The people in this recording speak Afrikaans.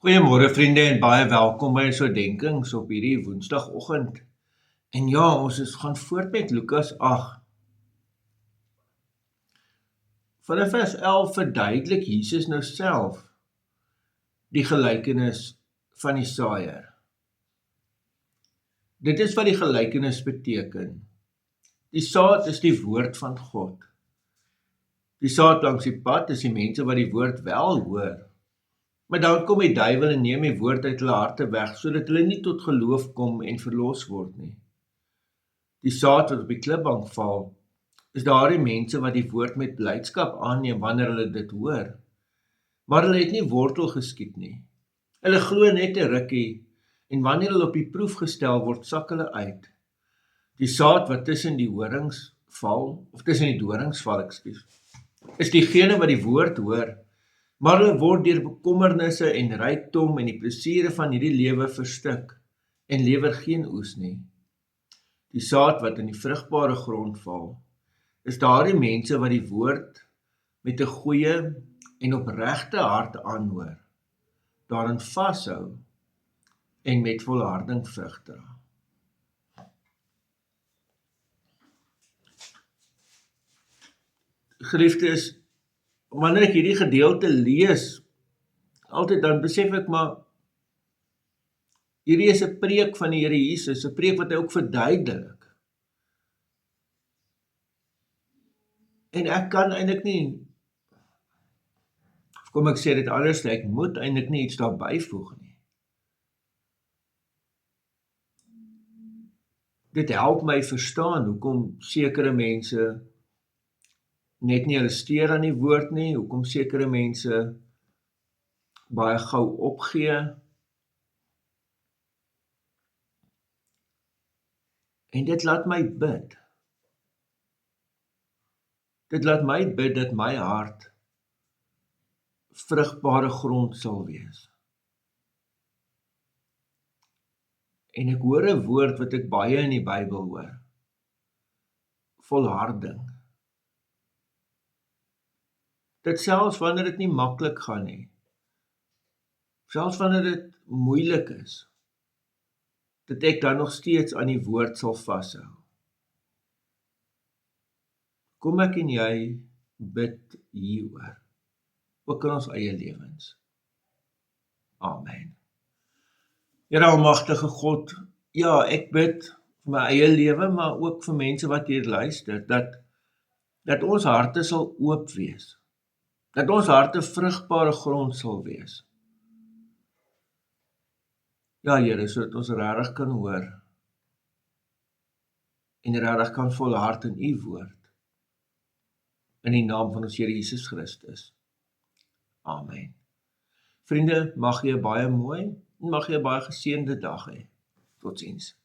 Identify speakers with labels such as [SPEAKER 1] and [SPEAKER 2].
[SPEAKER 1] Goeiemôre vriende en baie welkom by ons oordenkings op hierdie Woensdagoggend. En ja, ons gaan voort met Lukas 8. Vanaf vers 11 verduidelik Jesus nou self die gelykenis van die saaiër. Dit is wat die gelykenis beteken. Die saad is die woord van God. Die saad langs die pad is die mense wat die woord wel hoor. Maar dan kom die duiwel en neem die woord uit hulle harte weg, sodat hulle nie tot geloof kom en verlos word nie. Die saad wat op die klipbank val, is daardie mense wat die woord met blydskap aanneem wanneer hulle dit hoor. Maar hulle het nie wortel geskiet nie. Hulle glo net 'n rukkie, en wanneer hulle op die proef gestel word, sak hulle uit. Die saad wat tussen die dorings val, is diegene wat die woord hoor, maar hulle word deur bekommernisse en rykdom en die plesiere van hierdie lewe verstik en lewer geen oes nie. Die saad wat in die vrugbare grond val, is daardie mense wat die woord met 'n goeie en opregte hart aanhoor, daarin vashou en met volharding vrug dra. Geliefdes, wanneer ek hierdie gedeelte lees, altyd dan besef ek maar, hierdie is 'n preek van die Here Jesus, 'n preek wat hy ook verduidelik. En ek kan eintlik nie, of kom ek sê dit anders, ek moet eintlik nie iets daar byvoeg nie. Dit help my verstaan hoekom sekere mense net nie hulle steur aan die woord nie, hoekom sekere mense baie gou opgee. En dit laat my bid. Dit laat my bid dat my hart vrugbare grond sal wees. En ek hoor 'n woord wat ek baie in die Bybel hoor. Volharding. Dit selfs wanneer dit nie maklik gaan nie, selfs wanneer dit moeilik is, dat ek dan nog steeds aan die woord sal vashou. Kom ek en jy bid hieroor, ook in ons eie lewens. Amen. Here almagtige God, ja, ek bid vir my eie lewe, maar ook vir mense wat hier luister, dat ons harte sal oop wees, dat ons harte vrugbare grond sal wees. Ja, Here, sodat ons regtig kan hoor en regtig kan volhard in U woord. In die naam van ons Here Jesus Christus. Amen. Vriende, mag jy 'n baie mooi en mag jy 'n baie geseënde dag hê. Totsiens.